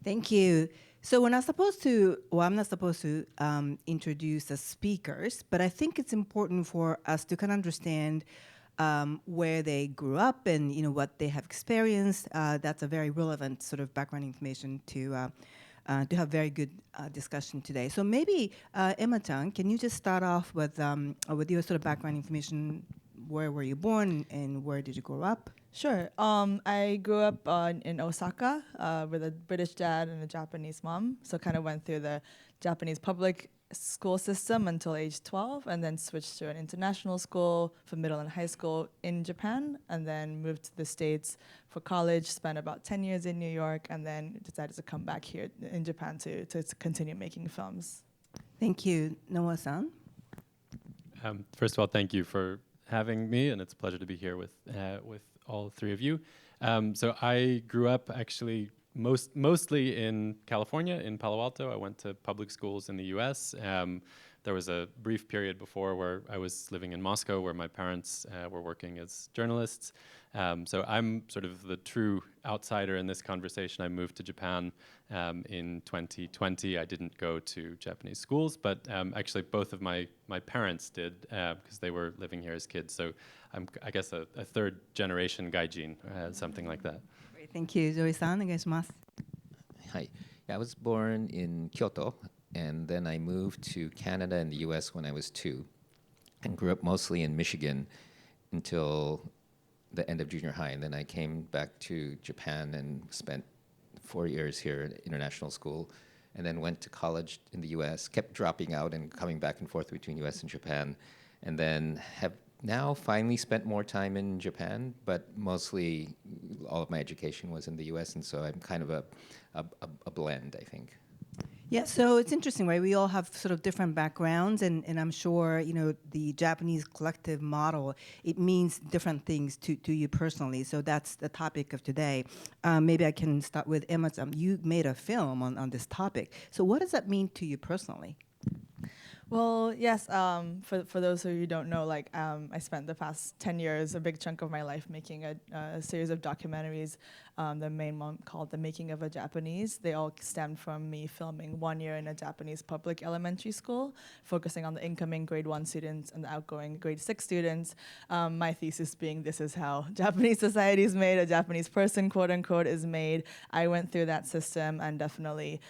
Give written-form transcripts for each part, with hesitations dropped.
Thank you. So we're not supposed to, well, I'm not supposed to introduce the speakers, but I think it's important for us to kind of understand where they grew up and what they have experienced. That's a very relevant sort of background information to have very good discussion today. So maybe Emma-chan, can you just start off with your sort of background information? Where were you born and where did you grow up? Sure. I grew up in Osaka with a British dad and a Japanese mom. So kind of went through the Japanese public school system until age 12, and then switched to an international school for middle and high school in Japan, and then moved to the States for college, spent about 10 years in New York, and then decided to come back here in Japan to continue making films. Thank you. Noah-san? First of all, thank you for having me, and it's a pleasure to be here with all three of you. So I grew up actually mostly in California, in Palo Alto. I went to public schools in the US. There was a brief period before where I was living in Moscow, where my parents were working as journalists. So I'm sort of the true outsider in this conversation. I moved to Japan in 2020. I didn't go to Japanese schools, but actually both of my parents did because they were living here as kids. So I'm, I guess, a third generation gaijin, something like that. Great, thank you. Zoe-san, onegaishimasu. Hi. Yeah, I was born in Kyoto, and then I moved to Canada and the US when I was 2, and grew up mostly in Michigan until the end of junior high. And then I came back to Japan and spent 4 years here at international school, and then went to college in the US, kept dropping out and coming back and forth between US and Japan, and then have now finally spent more time in Japan, but mostly all of my education was in the US, and so I'm kind of a blend, I think. Yeah, so it's interesting, right? We all have sort of different backgrounds, and I'm sure, the Japanese collective model, it means different things to you personally. So that's the topic of today. Maybe I can start with Emma. You made a film on this topic. So what does that mean to you personally? Well, yes, for those of you who don't know, I spent the past 10 years, a big chunk of my life, making a series of documentaries. The main one called The Making of a Japanese. They all stemmed from me filming 1 year in a Japanese public elementary school, focusing on the incoming grade 1 students and the outgoing grade 6 students. My thesis being, this is how Japanese society is made, a Japanese person, quote unquote, is made. I went through that system, and definitely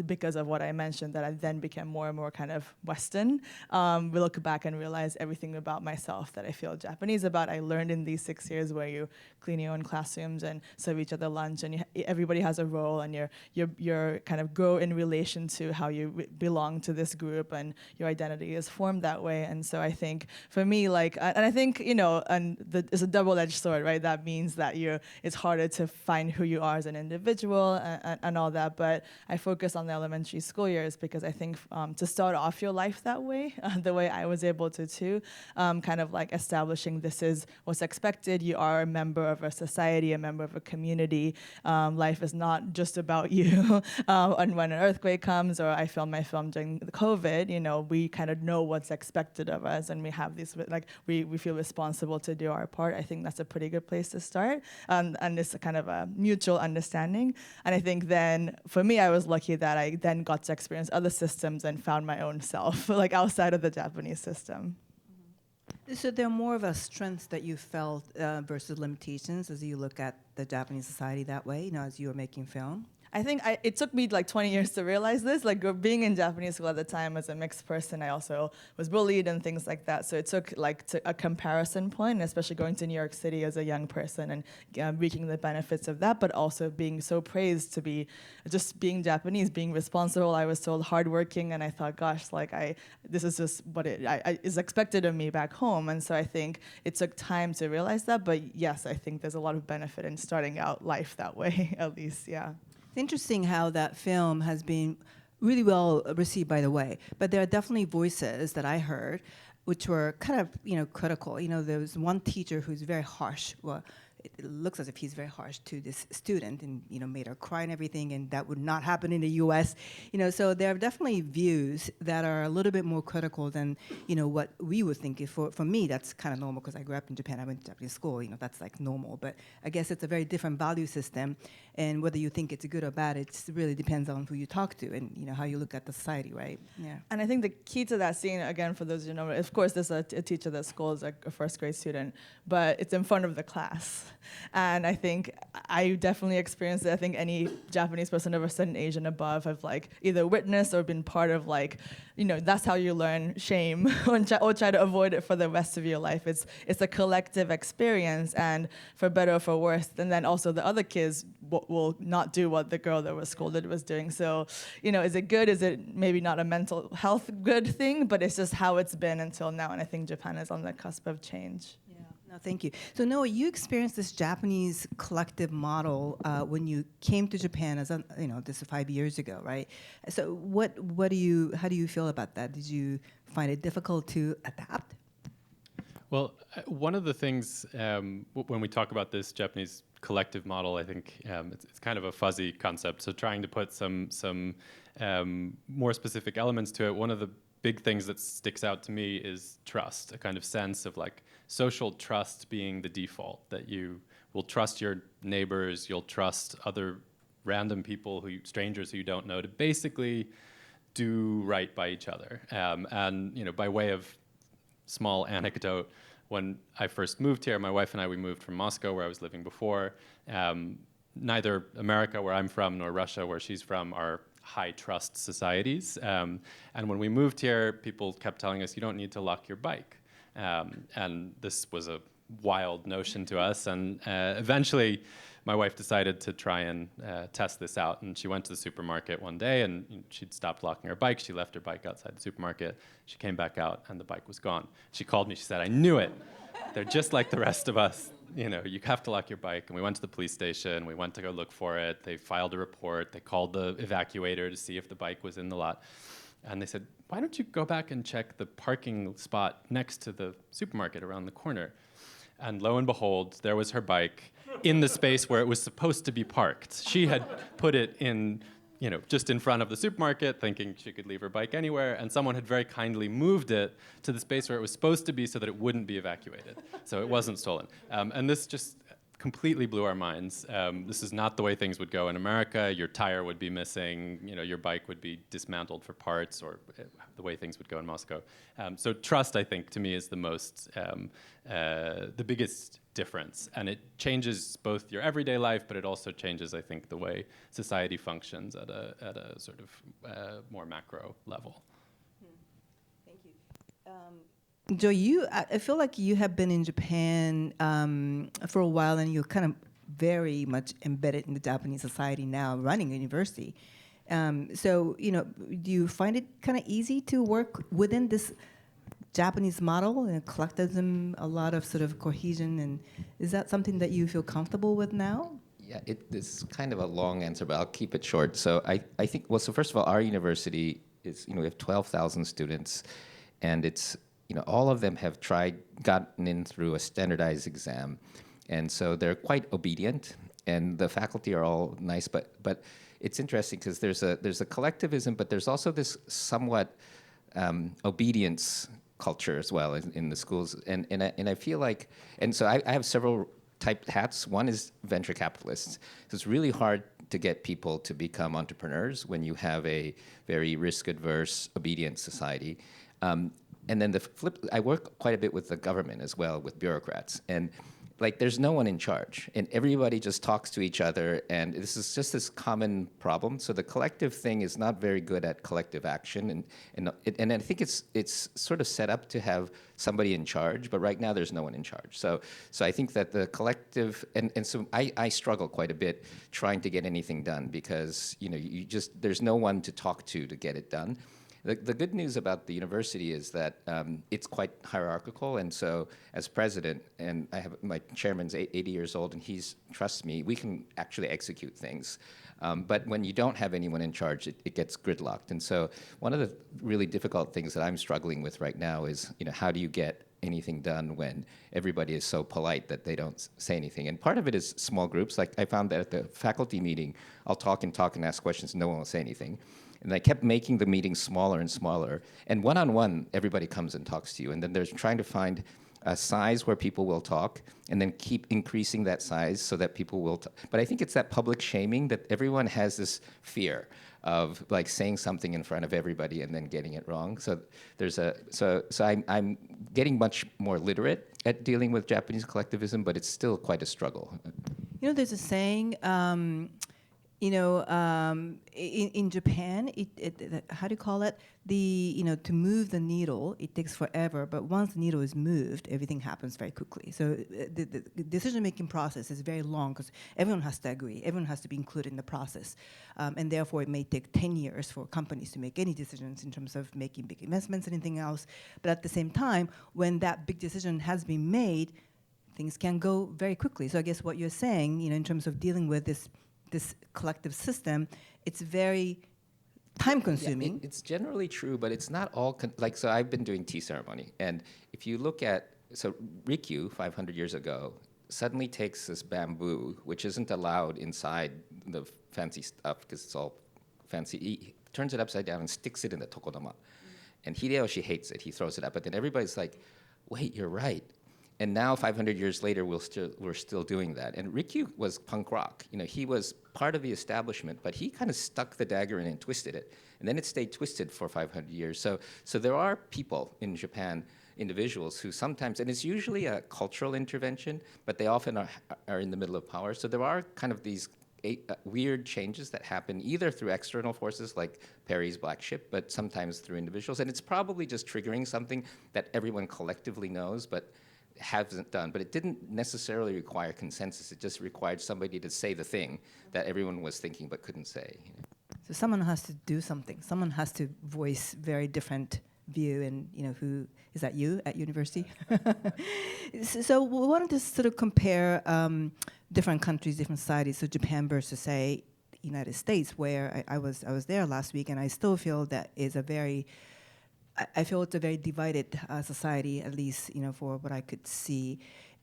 because of what I mentioned, that I then became more and more kind of Western. We look back and realize everything about myself that I feel Japanese about, I learned in these 6 years, where you clean your own classrooms and serve each other lunch, and everybody has a role, and you're kind of grow in relation to how you belong to this group, and your identity is formed that way. And so I think for me, and I think it's a double-edged sword, right? That means that it's harder to find who you are as an individual and all that. But I focus on the elementary school years because I think to start off your life that way, the way I was able to too, kind of like establishing this is what's expected. You are a member of a society, a member of a community. Life is not just about you. And when an earthquake comes, or I filmed my film during the COVID, we kind of know what's expected of us, and we have these, we feel responsible to do our part. I think that's a pretty good place to start. And it's a kind of a mutual understanding. And I think then, for me, I was lucky that I then got to experience other systems and found my own self, outside of the Japanese system. So there are more of a strengths that you felt versus limitations as you look at the Japanese society that way, as you were making film? I think it took me 20 years to realize this. Being in Japanese school at the time as a mixed person, I also was bullied and things like that. So it took a comparison point, especially going to New York City as a young person and reaping the benefits of that, but also being so praised to be just being Japanese, being responsible. I was told hardworking, and I thought, gosh, this is just what is expected of me back home. And so I think it took time to realize that. But yes, I think there's a lot of benefit in starting out life that way, at least, yeah. It's interesting how that film has been really well received, by the way. But there are definitely voices that I heard which were kind of, critical. There was one teacher who's very harsh. Well, it looks as if he's very harsh to this student and, made her cry and everything, and that would not happen in the US. So there are definitely views that are a little bit more critical than, what we would think. For me, that's kind of normal because I grew up in Japan. I went to Japanese school, that's like normal. But I guess it's a very different value system, and whether you think it's good or bad, it really depends on who you talk to and, how you look at the society, right? Yeah. And I think the key to that scene, again, for those who know, of course, there's a teacher that scolds a first grade student, but it's in front of the class. And I think I definitely experienced it. I think any Japanese person ever studied Asian above have either witnessed or been part of that's how you learn shame or try to avoid it for the rest of your life. It's a collective experience, and for better or for worse. And then also the other kids will not do what the girl that was scolded was doing. So, is it good? Is it maybe not a mental health good thing? But it's just how it's been until now. And I think Japan is on the cusp of change. Yeah. No, thank you. So Noah, you experienced this Japanese collective model when you came to Japan this is 5 years ago, right? So how do you feel about that? Did you find it difficult to adapt? Well, one of the things when we talk about this Japanese collective model, I think it's kind of a fuzzy concept. So trying to put some more specific elements to it, one of the big things that sticks out to me is trust, a kind of sense of social trust being the default, that you will trust your neighbors, you'll trust other random people, strangers who you don't know, to basically do right by each other. And by way of small anecdote, when I first moved here, my wife and I, we moved from Moscow, where I was living before. Neither America, where I'm from, nor Russia, where she's from, are high trust societies. And when we moved here, people kept telling us, you don't need to lock your bike. And this was a wild notion to us. And eventually, my wife decided to try and test this out. And she went to the supermarket one day, and she'd stopped locking her bike. She left her bike outside the supermarket. She came back out, and the bike was gone. She called me. She said, I knew it. They're just like the rest of us. You have to lock your bike. And we went to the police station. We went to go look for it. They filed a report. They called the evacuator to see if the bike was in the lot. And they said, why don't you go back and check the parking spot next to the supermarket around the corner? And lo and behold, there was her bike in the space where it was supposed to be parked. She had put it in, just in front of the supermarket, thinking she could leave her bike anywhere, and someone had very kindly moved it to the space where it was supposed to be so that it wouldn't be evacuated. So it wasn't stolen. And this just completely blew our minds. This is not the way things would go in America. Your tire would be missing, your bike would be dismantled for parts, or the way things would go in Moscow. So trust, I think, to me is the biggest difference. And it changes both your everyday life, but it also changes, I think, the way society functions at a sort of more macro level. Thank you. Joe, I feel like you have been in Japan for a while, and you're kind of very much embedded in the Japanese society now, running a university. So, do you find it kind of easy to work within this Japanese model and collectivism, a lot of sort of cohesion, and is that something that you feel comfortable with now? Yeah, it's kind of a long answer, but I'll keep it short. So I think, so first of all, our university is, we have 12,000 students, and it's, all of them have gotten in through a standardized exam. And so they're quite obedient, and the faculty are all nice, but it's interesting because there's a collectivism, but there's also this somewhat obedience culture as well in the schools. And I feel like, and so I have several type hats. One is venture capitalists. So it's really hard to get people to become entrepreneurs when you have a very risk-averse, obedient society. And then the flip, I work quite a bit with the government as well, with bureaucrats. And there's no one in charge, and everybody just talks to each other, and this is just this common problem. So the collective thing is not very good at collective action, and I think it's sort of set up to have somebody in charge, but right now there's no one in charge. So I think that the collective, and so I struggle quite a bit trying to get anything done because there's no one to talk to get it done. The good news about the university is that it's quite hierarchical, and so as president, and I have my chairman's 80 years old, and he trusts me, we can actually execute things. But when you don't have anyone in charge, it gets gridlocked. And so one of the really difficult things that I'm struggling with right now is, how do you get anything done when everybody is so polite that they don't say anything. And part of it is small groups. Like I found that at the faculty meeting, I'll talk and ask questions, no one will say anything. And I kept making the meetings smaller and smaller. And one-on-one, everybody comes and talks to you. And then there's trying to find a size where people will talk, and then keep increasing that size so that people will talk. But I think it's that public shaming that everyone has this fear of like saying something in front of everybody and then getting it wrong. So there's I'm getting much more literate at dealing with Japanese collectivism, but it's still quite a struggle. You know, there's a saying, in Japan, how do you call it? To move the needle, it takes forever, but once the needle is moved, everything happens very quickly. So the decision-making process is very long because everyone has to agree, everyone has to be included in the process. And therefore, it may take 10 years for companies to make any decisions in terms of making big investments and anything else. But at the same time, when that big decision has been made, things can go very quickly. So I guess what you're saying, in terms of dealing with this collective system, it's very time-consuming. Yeah, it's generally true, but it's not all, so I've been doing tea ceremony, and if you look at, Rikyu, 500 years ago, suddenly takes this bamboo, which isn't allowed inside the fancy stuff, because it's all fancy, he turns it upside down and sticks it in the tokodama. And Hideyoshi hates it, he throws it up, but then everybody's like, wait, you're right. And now, 500 years later, we're still doing that. And Rikyu was punk rock. He was part of the establishment, but he kind of stuck the dagger in and twisted it. And then it stayed twisted for 500 years. So there are people in Japan, individuals, who sometimes, and it's usually a cultural intervention, but they often are in the middle of power. So there are kind of these weird changes that happen either through external forces like Perry's Black Ship, but sometimes through individuals. And it's probably just triggering something that everyone collectively knows, but hasn't done, but it didn't necessarily require consensus. It just required somebody to say the thing that everyone was thinking but couldn't say. So someone has to do something. Someone has to voice very different view, and who is that? You at university? So we wanted to sort of compare different countries, different societies. So Japan versus, say, United States, where I was there last week, and I still feel that is a very I feel it's a very divided society, at least for what I could see,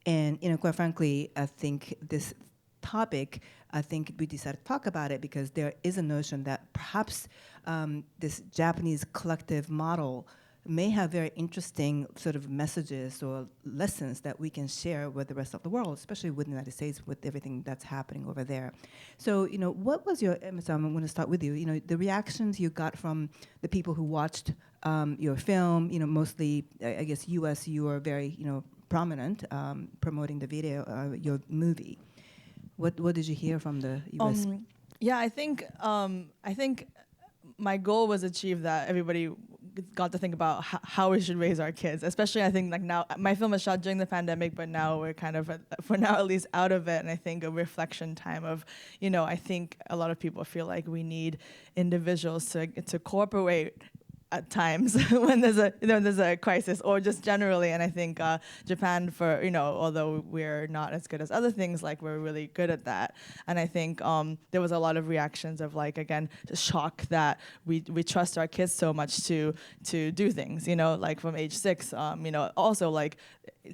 and quite frankly, I think this topic, we decided to talk about it because there is a notion that perhaps this Japanese collective model may have very interesting sort of messages or lessons that we can share with the rest of the world, especially with the United States, with everything that's happening over there. So, what was your, I'm going to start with you, the reactions you got from the people who watched your film, mostly, I guess, US, you are very, prominent promoting the video, your movie. What did you hear from the US? Yeah, I think my goal was achieved, that everybody got to think about how we should raise our kids. Especially, I think, like now, my film was shot during the pandemic, but now we're kind of, for now at least, out of it. And I think a reflection time of, I think a lot of people feel like we need individuals to cooperate at times when there's a crisis, or just generally. And I think Japan, for although we're not as good as other things, like we're really good at that. And I think there was a lot of reactions of, like, again, shock that we trust our kids so much to do things, like from age 6. Also, like,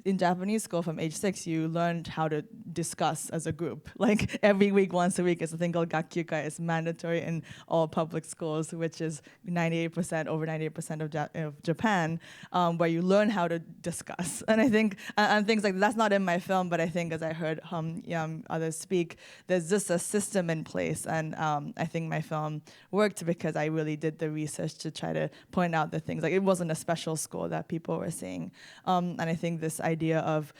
in Japanese school from age 6, you learned how to discuss as a group. Like every week, once a week, is a thing called gakyukai. It's mandatory in all public schools, which is over 98% of Japan, where you learn how to discuss. And I think, and things like that's not in my film, but I think, as I heard others speak, there's just a system in place. And I think my film worked because I really did the research to try to point out the things. Like, it wasn't a special school that people were seeing. And I think this idea of,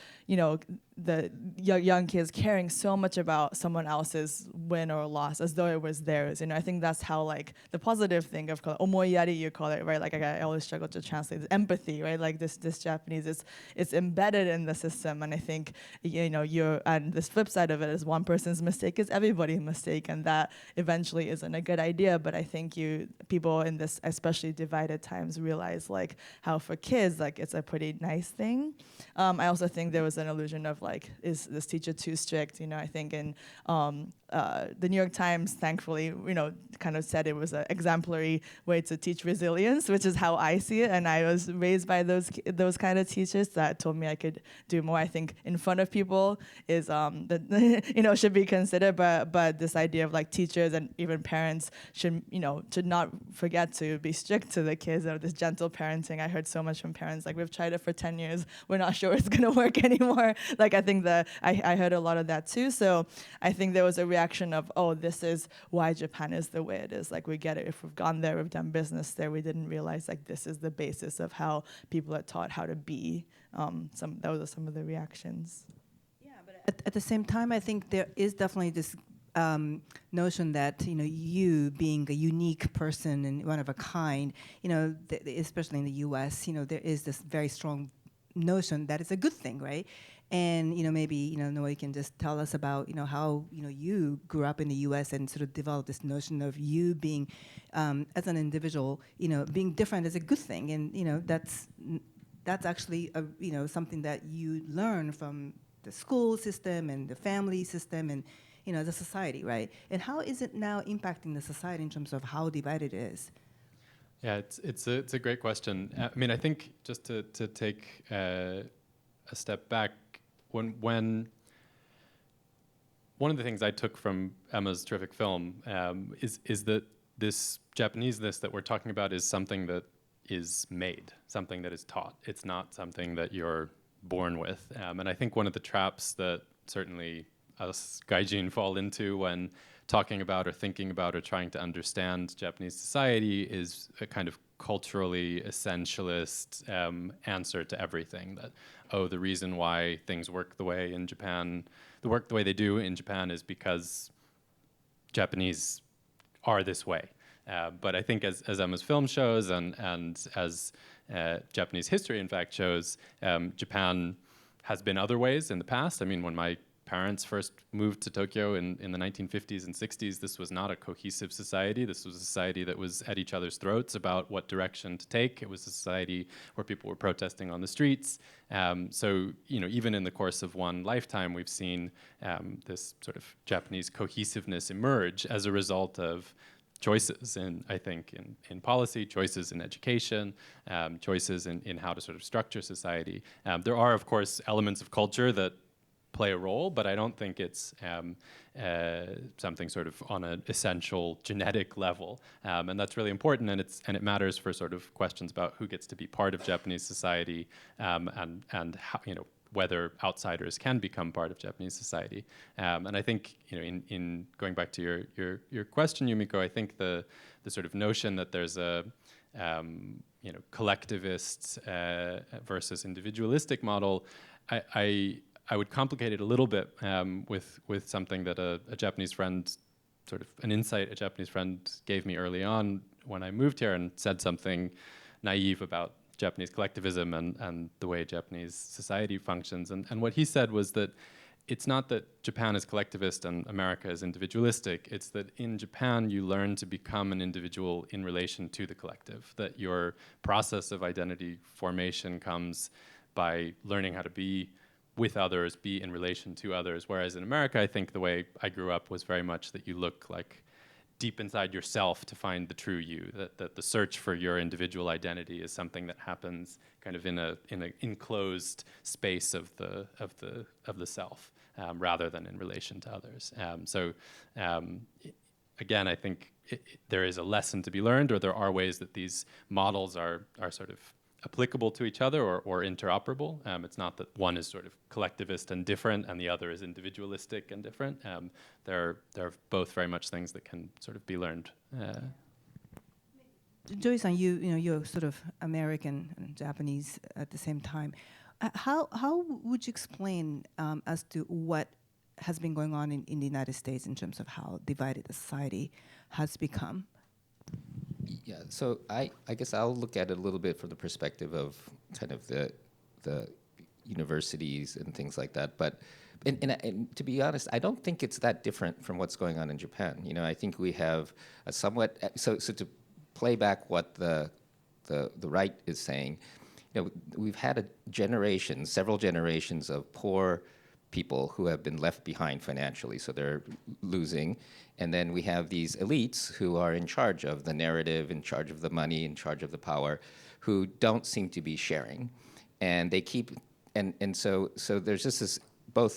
the young kids caring so much about someone else's win or loss as though it was theirs. I think that's how, like, the positive thing of omoiyari, you call it, right? Like, I always struggle to translate this, empathy, right? Like this Japanese, it's embedded in the system. And I think, and this flip side of it is one person's mistake is everybody's mistake, and that eventually isn't a good idea. But I think people in this, especially divided times, realize, like, how for kids, like, it's a pretty nice thing. I also think there was an illusion of, like, is this teacher too strict? I think in the New York Times, thankfully, kind of said it was an exemplary way to teach resilience, which is how I see it. And I was raised by those kind of teachers that told me I could do more. I think in front of people is that should be considered, but this idea of like teachers and even parents should not forget to be strict to the kids, or this gentle parenting. I heard so much from parents like, we've tried it for 10 years, we're not sure it's gonna work anymore. Like I think that I heard a lot of that too. So I think there was a reaction of, oh, this is why Japan is the way it is. Like we get it. If we've gone there, we've done business there, we didn't realize like this is the basis of how people are taught how to be. Those are some of the reactions. Yeah, but at the same time, I think there is definitely this notion that you being a unique person and one of a kind, especially in the U.S., there is this very strong notion that it's a good thing, right? And maybe Noe can just tell us about how you grew up in the U.S. and sort of developed this notion of you being as an individual, being different is a good thing, and that's actually something that you learn from the school system and the family system and the society, right? And how is it now impacting the society in terms of how divided it is? Yeah, it's a great question. I mean, I think just to take a step back, when one of the things I took from Emma's terrific film is that this Japanese-ness that we're talking about is something that is made, something that is taught. It's not something that you're born with. And I think one of the traps that certainly us gaijin fall into when talking about or thinking about or trying to understand Japanese society is a kind of culturally essentialist answer to everything. That, the reason why things work the way in Japan, the way they do in Japan is because Japanese are this way. But I think as Emma's film shows and as Japanese history in fact shows, Japan has been other ways in the past. I mean, when my parents first moved to Tokyo in the 1950s and 60s, this was not a cohesive society. This was a society that was at each other's throats about what direction to take. It was a society where people were protesting on the streets. So, even in the course of one lifetime, we've seen this sort of Japanese cohesiveness emerge as a result of choices in policy, choices in education, choices in how to sort of structure society. There are, of course, elements of culture that play a role, but I don't think it's something sort of on an essential genetic level, and that's really important. And it matters for sort of questions about who gets to be part of Japanese society, and how, whether outsiders can become part of Japanese society. And I think in going back to your question, Yumiko, I think the sort of notion that there's a collectivist versus individualistic model, I would complicate it a little bit with something that a Japanese friend, sort of an insight a Japanese friend gave me early on when I moved here, and said something naive about Japanese collectivism and the way Japanese society functions. And what he said was that it's not that Japan is collectivist and America is individualistic. It's that in Japan you learn to become an individual in relation to the collective, that your process of identity formation comes by learning how to be with others, be in relation to others. Whereas in America, I think the way I grew up was very much that you look like deep inside yourself to find the true you, that the search for your individual identity is something that happens kind of in an enclosed space of the self, rather than in relation to others. Again, I think there is a lesson to be learned, or there are ways that these models are sort of applicable to each other or interoperable. It's not that one is sort of collectivist and different and the other is individualistic and different. They're both very much things that can sort of be learned. Joy-san, you're sort of American and Japanese at the same time. How would you explain as to what has been going on in the United States in terms of how divided the society has become? Yeah, so I guess I'll look at it a little bit from the perspective of kind of the universities and things like that. But and to be honest, I don't think it's that different from what's going on in Japan. I think we have a somewhat so to play back what the right is saying. We've had several generations of poor people who have been left behind financially, so they're losing. And then we have these elites who are in charge of the narrative, in charge of the money, in charge of the power, who don't seem to be sharing. And they keep, and so there's just this, both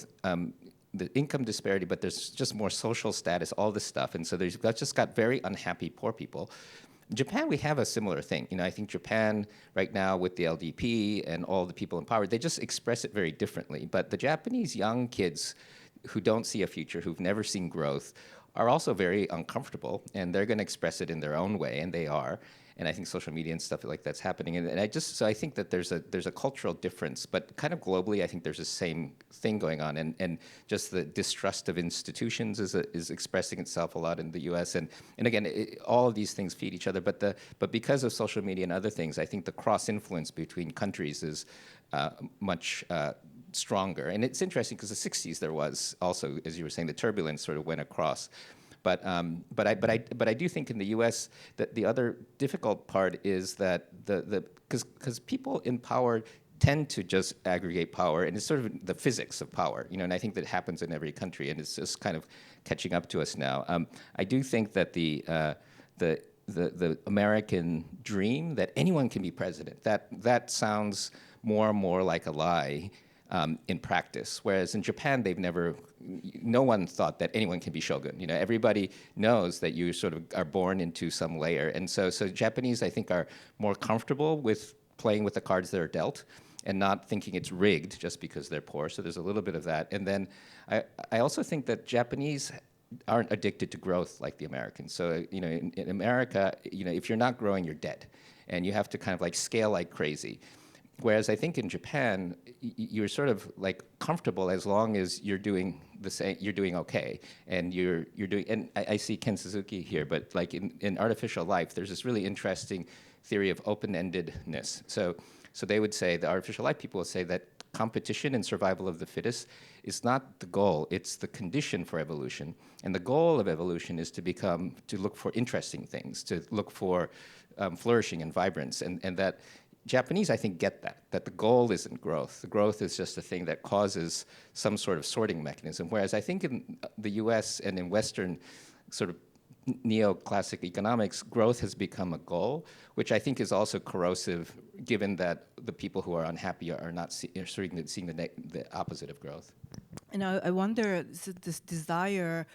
the income disparity, but there's just more social status, all this stuff. And so there's just got very unhappy poor people. In Japan, we have a similar thing. You know, I think Japan right now with the LDP and all the people in power, they just express it very differently. But the Japanese young kids who don't see a future, who've never seen growth, are also very uncomfortable, and they're going to express it in their own way, and they are. And I think social media and stuff like that's happening. And I think that there's a cultural difference, but kind of globally, I think there's the same thing going on. And just the distrust of institutions is expressing itself a lot in the US. And again, all of these things feed each other. But because of social media and other things, I think the cross-influence between countries is much stronger. And it's interesting because the 60s there was also, as you were saying, the turbulence sort of went across. But I do think in the U.S. that the other difficult part is that because people in power tend to just aggregate power, and it's sort of the physics of power, you know. And I think that happens in every country, and it's just kind of catching up to us now. I do think that the American dream that anyone can be president, that sounds more and more like a lie. In practice, whereas in Japan, no one thought that anyone can be shogun. You know, everybody knows that you sort of are born into some layer, and so Japanese, I think, are more comfortable with playing with the cards that are dealt, and not thinking it's rigged just because they're poor. So there's a little bit of that, and then I also think that Japanese aren't addicted to growth like the Americans. So you know, in America, you know, if you're not growing, you're dead, and you have to kind of like scale like crazy. Whereas I think in Japan, you're sort of like comfortable as long as you're doing the same, you're doing okay, and you're doing. And I see Ken Suzuki here, but like in artificial life, there's this really interesting theory of open-endedness. So they would say, the artificial life people would say that competition and survival of the fittest is not the goal; it's the condition for evolution. And the goal of evolution is to look for interesting things, to look for flourishing and vibrance, and that. Japanese, I think, get that the goal isn't growth. The growth is just a thing that causes some sort of sorting mechanism. Whereas I think in the US and in Western sort of neoclassic economics, growth has become a goal, which I think is also corrosive, given that the people who are unhappy are seeing the opposite of growth. And I wonder, this desire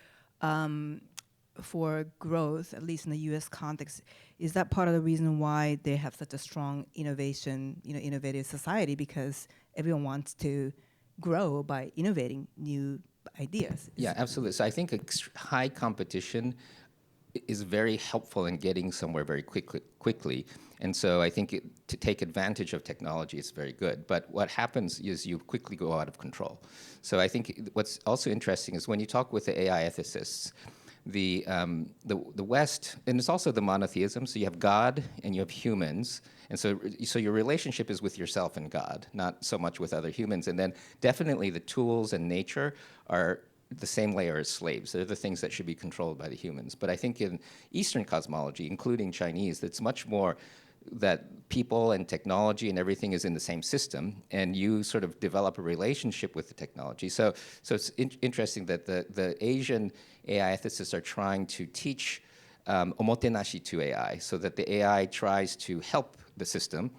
for growth, at least in the U.S. context, is that part of the reason why they have such a strong innovative society? Because everyone wants to grow by innovating new ideas. Yeah, absolutely. So I think high competition is very helpful in getting somewhere very quickly. And so I think to take advantage of technology is very good. But what happens is you quickly go out of control. So I think what's also interesting is when you talk with the AI ethicists, the West, and it's also the monotheism, so you have God and you have humans, and so your relationship is with yourself and God, not so much with other humans. And then definitely the tools and nature are the same layer as slaves. They're the things that should be controlled by the humans. But I think in Eastern cosmology, including Chinese, it's much more that people and technology and everything is in the same system, and you sort of develop a relationship with the technology. So it's interesting that the Asian AI ethicists are trying to teach omotenashi to AI, so that the AI tries to help the system,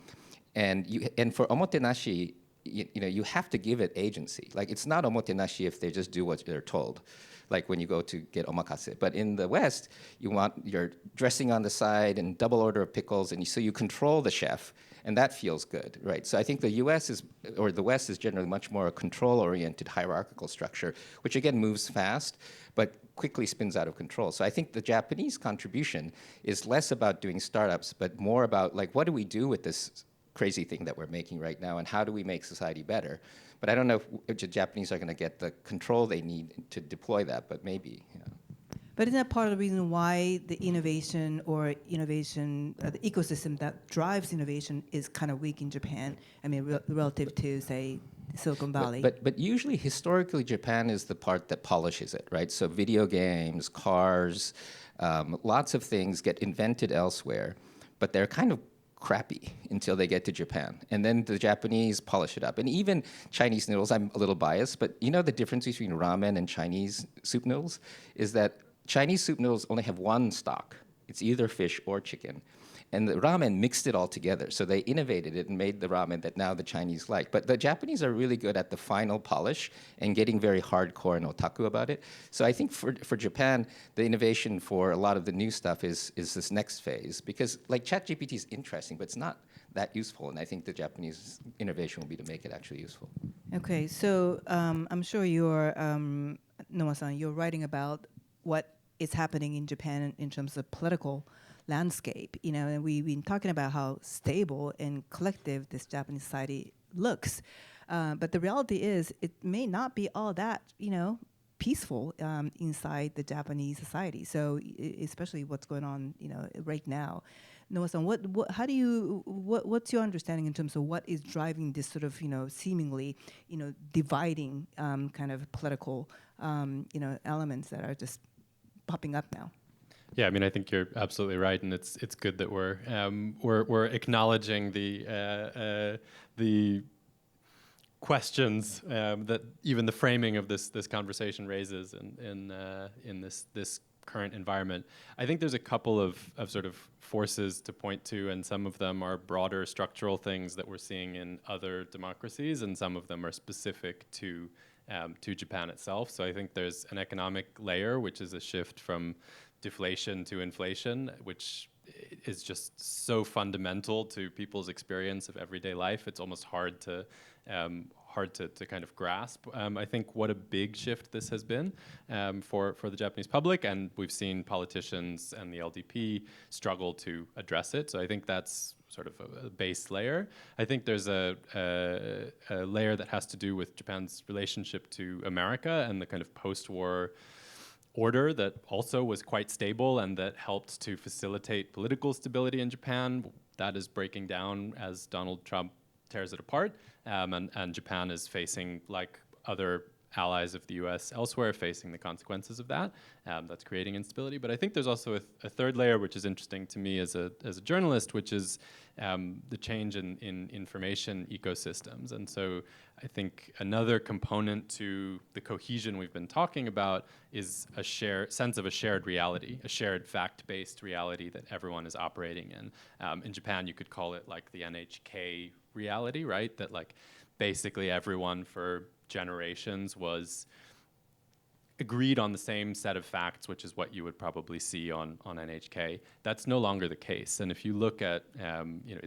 and for omotenashi, you have to give it agency. Like, it's not omotenashi if they just do what they're told, like when you go to get omakase. But in the West, you're dressing on the side and double order of pickles, and so you control the chef, and that feels good, right? So I think the West is generally much more a control-oriented hierarchical structure, which again moves fast, but quickly spins out of control. So I think the Japanese contribution is less about doing startups, but more about, like, what do we do with this crazy thing that we're making right now, and how do we make society better? But I don't know if the Japanese are going to get the control they need to deploy that, but maybe. But isn't that part of the reason why the innovation, the ecosystem that drives innovation is kind of weak in Japan? I mean, relative to, say, Silicon Valley. But usually, historically, Japan is the part that polishes it, right? So video games, cars, lots of things get invented elsewhere, but they're kind of crappy until they get to Japan. And then the Japanese polish it up. And even Chinese noodles, I'm a little biased, but you know the difference between ramen and Chinese soup noodles is that Chinese soup noodles only have one stock. It's either fish or chicken. And the ramen mixed it all together. So they innovated it and made the ramen that now the Chinese like. But the Japanese are really good at the final polish and getting very hardcore and otaku about it. So I think for Japan, the innovation for a lot of the new stuff is this next phase. Because like ChatGPT is interesting, but it's not that useful. And I think the Japanese innovation will be to make it actually useful. Okay, so I'm sure you're, Noah-san, you're writing about what is happening in Japan in terms of political landscape, you know, and we've been talking about how stable and collective this Japanese society looks. But the reality is it may not be all that, you know, peaceful inside the Japanese society. So especially what's going on, you know, right now. Noah-san, what's your understanding in terms of what is driving this sort of, you know, seemingly, you know, dividing kind of political, you know, elements that are just popping up now? Yeah, I mean, I think you're absolutely right, and it's good that we're acknowledging the questions that even the framing of this conversation raises in this current environment. I think there's a couple of sort of forces to point to, and some of them are broader structural things that we're seeing in other democracies, and some of them are specific to Japan itself. So I think there's an economic layer, which is a shift from deflation to inflation, which is just so fundamental to people's experience of everyday life. It's almost hard to kind of grasp. I think what a big shift this has been for the Japanese public, and we've seen politicians and the LDP struggle to address it. So I think that's sort of a base layer. I think there's a layer that has to do with Japan's relationship to America and the kind of post-war order that also was quite stable and that helped to facilitate political stability in Japan. That is breaking down as Donald Trump tears it apart, and Japan is facing, like other allies of the US elsewhere, facing the consequences of that. That's creating instability. But I think there's also a third layer, which is interesting to me as a journalist, which is the change in information ecosystems. And so I think another component to the cohesion we've been talking about is a sense of a shared reality, a shared fact-based reality that everyone is operating in. In Japan, you could call it like the NHK reality, right? That like basically everyone for generations was agreed on the same set of facts, which is what you would probably see on NHK. That's no longer the case. And if you look at, you know,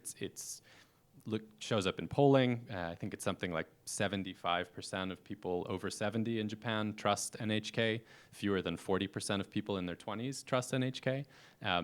shows up in polling. I think it's something like 75% of people over 70 in Japan trust NHK. Fewer than 40% of people in their 20s trust NHK.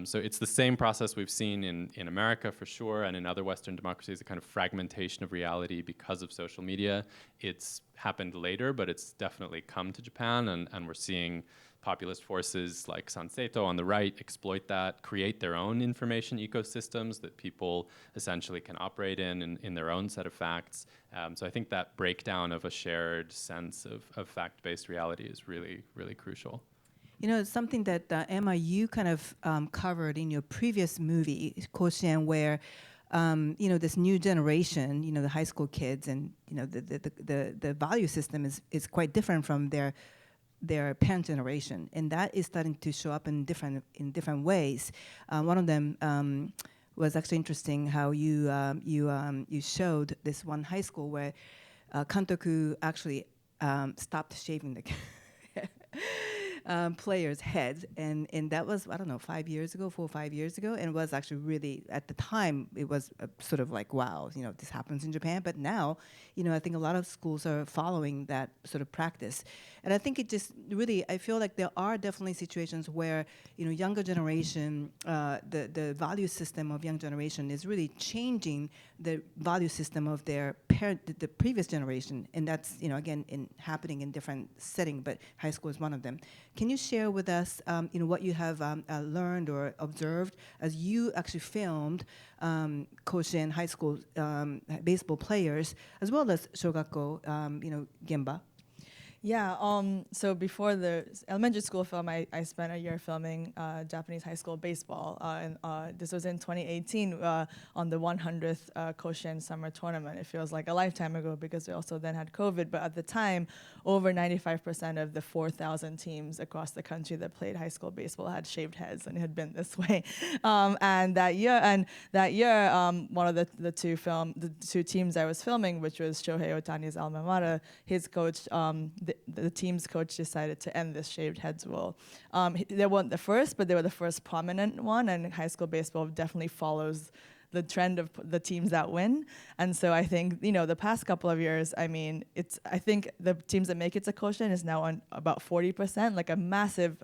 So it's the same process we've seen in America for sure, and in other Western democracies, a kind of fragmentation of reality because of social media. It's happened later, but it's definitely come to Japan, and we're seeing populist forces like Sanseito on the right exploit that, create their own information ecosystems that people essentially can operate in their own set of facts. So I think that breakdown of a shared sense of fact-based reality is really, really crucial. You know, it's something that, Emma, you kind of covered in your previous movie, Cohesion, where you know, this new generation, you know, the high school kids, and you know, the value system is quite different from their parent generation, and that is starting to show up in different ways. One of them was actually interesting how you showed this one high school where Kantoku actually stopped shaving the players' heads, and that was, I don't know, 4 or 5 years ago, and it was actually really, at the time, it was sort of like, wow, you know, this happens in Japan. But now, you know, I think a lot of schools are following that sort of practice, and I think it just really, I feel like there are definitely situations where, you know, younger generation, the value system of young generation is really changing the value system of their parent, the previous generation, and that's, you know, again, happening in different setting, but high school is one of them. Can you share with us, you know, what you have learned or observed as you actually filmed Cohesion high school baseball players, as well as shogakko, you know, gemba? Yeah, so before the elementary school film, I spent a year filming Japanese high school baseball. And this was in 2018 on the 100th Cohesion summer tournament. It feels like a lifetime ago because we also then had COVID. But at the time, over 95% of the 4,000 teams across the country that played high school baseball had shaved heads, and it had been this way. And that year, one of the two teams I was filming, which was Shohei Ohtani's alma mater, his coach, the team's coach decided to end this shaved heads rule. They weren't the first, but they were the first prominent one, and high school baseball definitely follows the trend of the teams that win. And so I think, the past couple of years, I think the teams that make it to Cohesion is now on about 40%, like a massive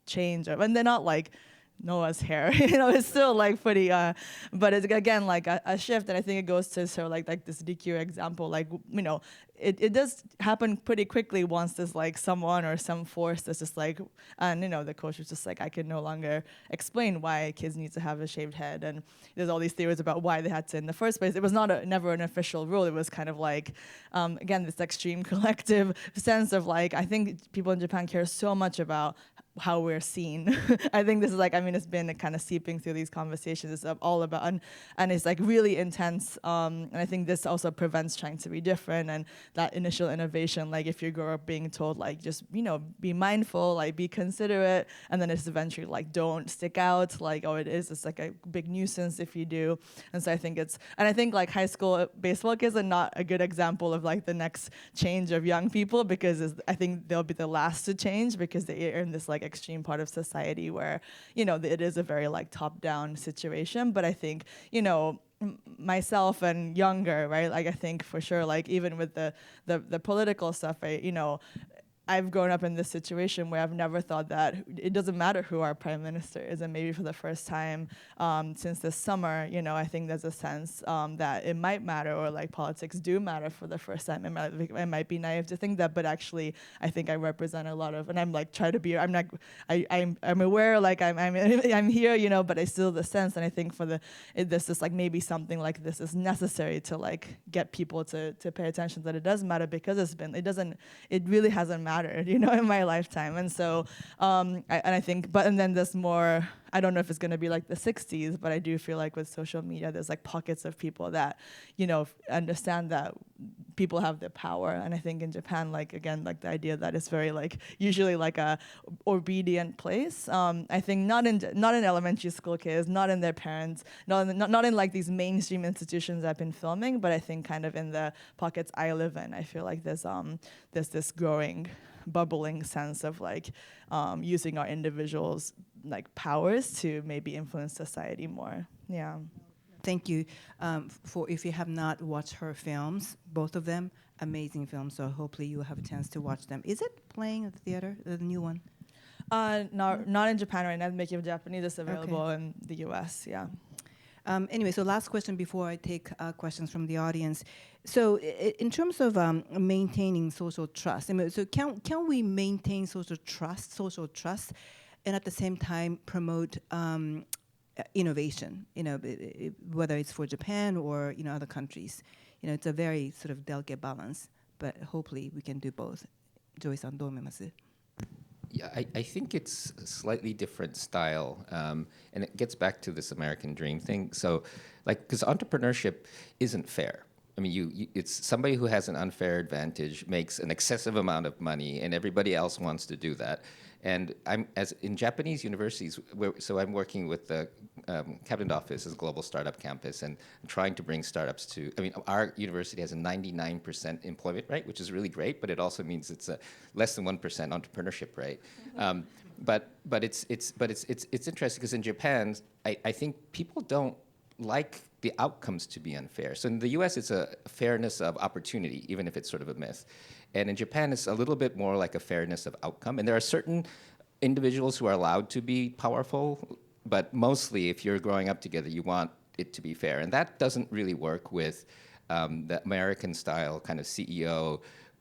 change. And they're not like Noah's hair, it's still like pretty, but it's again like a shift, and I think it goes to sort of like this DQ example, like, it does happen pretty quickly once there's like someone or some force that's just like, and the coach was just like, I can no longer explain why kids need to have a shaved head, and there's all these theories about why they had to in the first place. It was never an official rule. It was kind of like, again, this extreme collective sense of like, I think people in Japan care so much about how we're seen. I think this is like, it's been kind of seeping through these conversations. It's all about, and it's like really intense. And I think this also prevents trying to be different, and that initial innovation, like if you grow up being told like, just, be mindful, like be considerate, and then it's eventually like, don't stick out, like, it's like a big nuisance if you do. And so I think I think like high school baseball kids are not a good example of like the next change of young people, because I think they'll be the last to change, because they are in this like extreme part of society where, it is a very like top-down situation. But I think, myself and younger, right? Like I think for sure, like even with the political stuff, I've grown up in this situation where I've never thought that it doesn't matter who our prime minister is, and maybe for the first time since this summer, I think there's a sense that it might matter, or like politics do matter for the first time. It might be naive to think that, but actually, I think I represent a lot of, and I'm like try to be. I'm not. I'm aware, like I'm here, but I still the sense, and I think for this is like maybe something like this is necessary to like get people to pay attention that it does matter, because it really hasn't mattered, in my lifetime. And so, I think, and then there's more, I don't know if it's going to be like the 60s, but I do feel like with social media, there's like pockets of people that, understand that people have the power. And I think in Japan, like, again, like the idea that it's very like, usually like a obedient place. I think not in elementary school kids, not in their parents, not in like these mainstream institutions I've been filming, but I think kind of in the pockets I live in, I feel like there's this growing, bubbling sense of like using our individuals like powers to maybe influence society more. Yeah. Thank you for, if you have not watched her films, both of them, amazing films, so hopefully you will have a chance to watch them. Is it playing at the theater, the new one? Not in Japan right now. The Making of Japanese is available in the US, yeah. Anyway, so last question before I take questions from the audience. So in terms of maintaining social trust, so can we maintain social trust, and at the same time promote innovation, whether it's for Japan or, other countries? It's a very sort of delicate balance, but hopefully we can do both. Joy-san,どう思います? Yeah, I think it's a slightly different style, and it gets back to this American dream thing. So, like, because entrepreneurship isn't fair. I mean, it's somebody who has an unfair advantage makes an excessive amount of money, and everybody else wants to do that. And in Japanese universities, so I'm working with the cabinet office as a global startup campus, and I'm trying to bring startups to. I mean, our university has a 99% employment rate, which is really great, but it also means it's a less than 1% entrepreneurship rate. But it's interesting because in Japan, I think people don't like the outcomes to be unfair. So in the US, it's a fairness of opportunity, even if it's sort of a myth. And in Japan, it's a little bit more like a fairness of outcome. And there are certain individuals who are allowed to be powerful, but mostly if you're growing up together, you want it to be fair. And that doesn't really work with the American style kind of CEO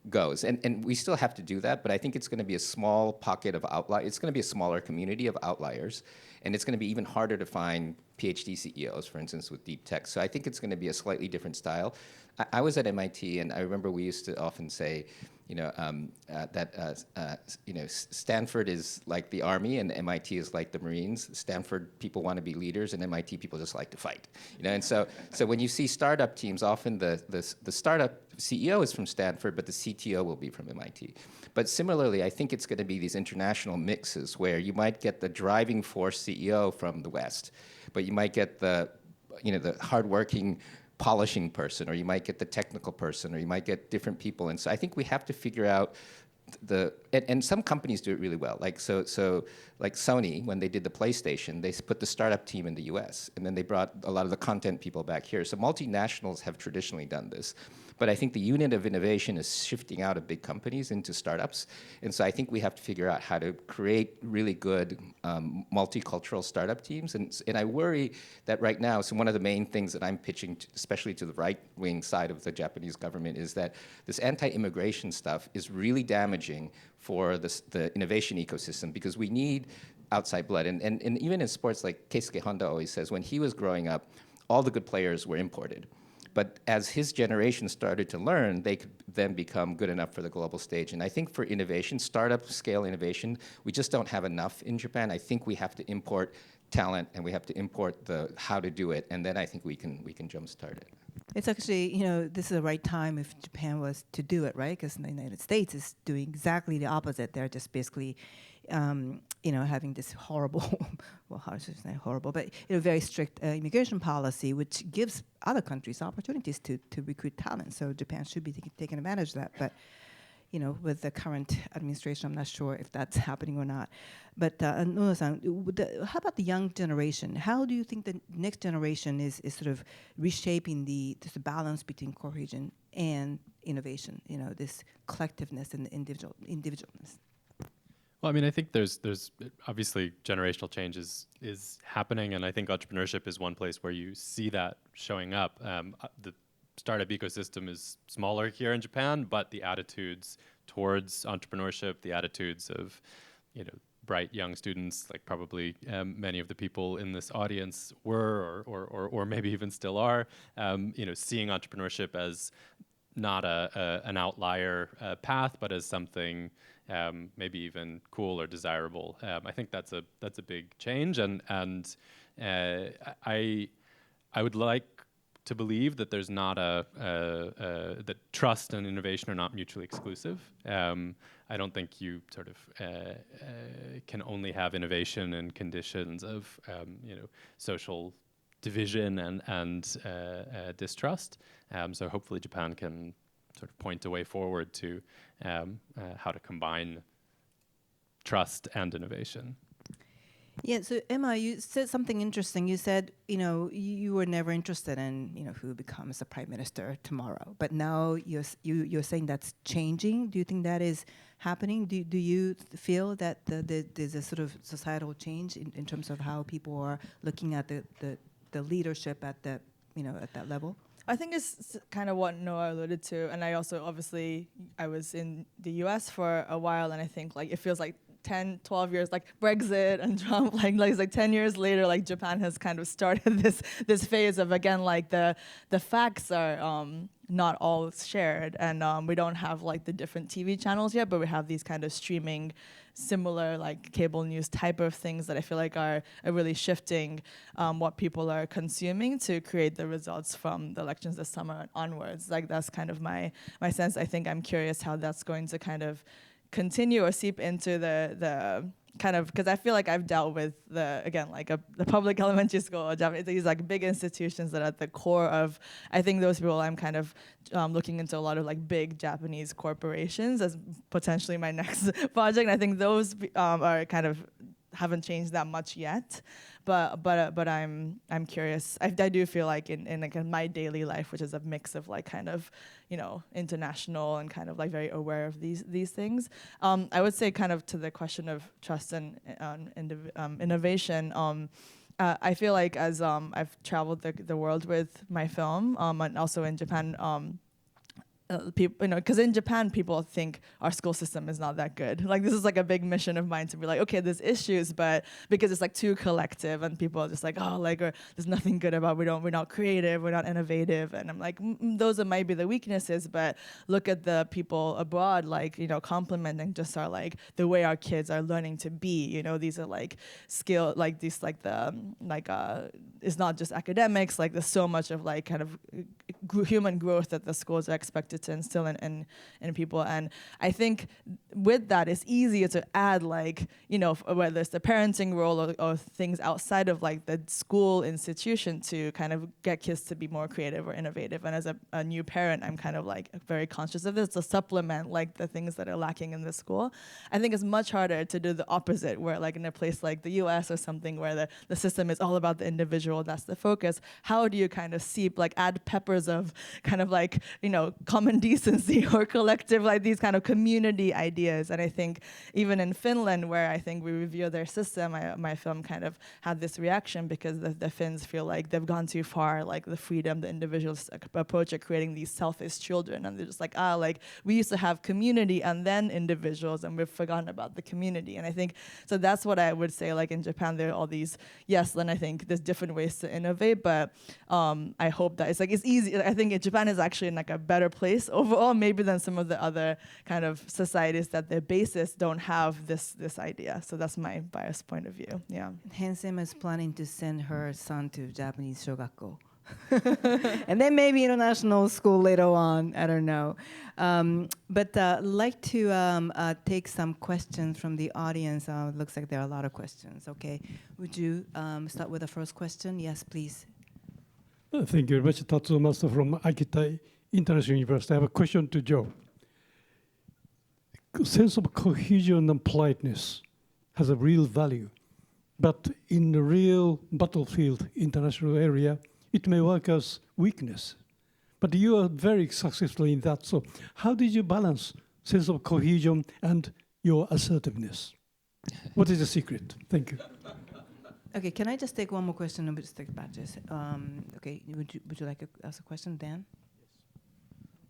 goes. And we still have to do that, but I think it's going to be a small pocket of outliers. It's going to be a smaller community of outliers. And it's going to be even harder to find PhD CEOs, for instance, with deep tech. So I think it's going to be a slightly different style. I was at MIT, and I remember we used to often say, Stanford is like the Army and MIT is like the Marines. Stanford people want to be leaders, and MIT people just like to fight. And so when you see startup teams, often the startup CEO is from Stanford, but the CTO will be from MIT. But similarly, I think it's going to be these international mixes where you might get the driving force CEO from the West, but you might get the hardworking polishing person, or you might get the technical person, or you might get different people. And so I think we have to figure out and some companies do it really well. Like Sony, when they did the PlayStation, they put the startup team in the US, and then they brought a lot of the content people back here. So multinationals have traditionally done this. But I think the unit of innovation is shifting out of big companies into startups. And so I think we have to figure out how to create really good multicultural startup teams. And I worry that right now, so one of the main things that I'm pitching, especially to the right-wing side of the Japanese government, is that this anti-immigration stuff is really damaging for the innovation ecosystem, because we need outside blood. And even in sports, like Keisuke Honda always says, when he was growing up, all the good players were imported. But as his generation started to learn, they could then become good enough for the global stage. And I think for innovation, startup scale innovation, we just don't have enough in Japan. I think we have to import talent, and we have to import the how to do it, and then I think we can jumpstart it. It's actually, this is the right time if Japan was to do it, right? Because the United States is doing exactly the opposite. They're just basically, having this horrible, well, how should I say horrible, but very strict immigration policy, which gives other countries opportunities to recruit talent. So Japan should be taking advantage of that. But with the current administration, I'm not sure if that's happening or not. But Nono-san, how about the young generation? How do you think the next generation is sort of reshaping the balance between cohesion and innovation? This collectiveness and individualness. Well, I mean, I think there's obviously generational change is happening, and I think entrepreneurship is one place where you see that showing up. The startup ecosystem is smaller here in Japan, but the attitudes towards entrepreneurship, the attitudes of, bright young students, like probably many of the people in this audience were, or maybe even still are, seeing entrepreneurship as not an outlier path, but as something maybe even cool or desirable. I think that's a big change, and I would like to believe that there's not that trust and innovation are not mutually exclusive. I don't think you sort of can only have innovation in conditions of social division and distrust. So hopefully Japan can sort of point a way forward to how to combine trust and innovation. Yeah, so Emma, you said something interesting. You said, you were never interested in, who becomes the prime minister tomorrow. But now you're saying that's changing. Do you think that is happening? Do you feel that there's a sort of societal change in terms of how people are looking at the leadership at the at that level? I think it's kind of what Noah alluded to, and I also I was in the U.S. for a while, and I think it feels like 10, 12 years, like Brexit and Trump, like 10 years later, Japan has kind of started this phase of, again, the facts are not all shared, and we don't have the different TV channels yet, but we have these kind of streaming, similar cable news type of things that I feel are really shifting what people are consuming to create the results from the elections this summer onwards. That's kind of my sense. I think I'm curious how that's going to kind of continue or seep into the kind of, because I feel I've dealt with the public elementary school, these big institutions that are at the core of, I think those people I'm kind of looking into a lot of big Japanese corporations as potentially my next project. And I think those are kind of haven't changed that much yet, but I'm curious. I do feel in my daily life, which is a mix of kind of international and kind of very aware of these things. I would say kind of to the question of trust and innovation. I feel as I've traveled the world with my film, and also in Japan. people, because in Japan, people think our school system is not that good. Like, this is like a big mission of mine to be like, okay, there's issues, but because it's like too collective and people are just like, oh, like, or there's nothing good about, we're not creative, we're not innovative. And I'm like, those might be the weaknesses, but look at the people abroad, like, complimenting just our, like, the way our kids are learning to be, these are like skill, like these, like the, it's not just academics, like there's so much of like kind of human growth that the schools are expected to instill in people. And I think with that, it's easier to add, like, whether it's the parenting role or things outside of like the school institution to kind of get kids to be more creative or innovative. And as a new parent, I'm kind of like very conscious of this to supplement like the things that are lacking in the school. I think it's much harder to do the opposite, where like in a place like the US or something where the system is all about the individual, that's the focus. How do you kind of add peppers of kind of like, common decency or collective, like these kind of community ideas? And I think even in Finland, where I think we review their system, my film kind of had this reaction because the Finns feel like they've gone too far, like the freedom, the individualist approach at creating these selfish children. And they're just like, like we used to have community and then individuals, and we've forgotten about the community. And I think, so that's what I would say, like in Japan, there are all these, yes, and I think there's different ways to innovate, but I hope that it's easy. I think Japan is actually in like a better place overall, maybe than some of the other kind of societies that their basis don't have this idea. So that's my biased point of view. Yeah. Hensema is planning to send her son to Japanese shogakko. And then maybe international school later on. I don't know. But I'd like to take some questions from the audience. It looks like there are a lot of questions. Okay. Would you start with the first question? Yes, please. Thank you very much. Tatsuo Master from Akitai International University. I have a question to Joe. Sense of cohesion and politeness has a real value, but in the real battlefield, international area, it may work as weakness. But you are very successful in that. So how did you balance sense of cohesion and your assertiveness? What is the secret? Thank you. Okay, can I just take one more question and just take badges? Okay, would you like to ask a question, Dan?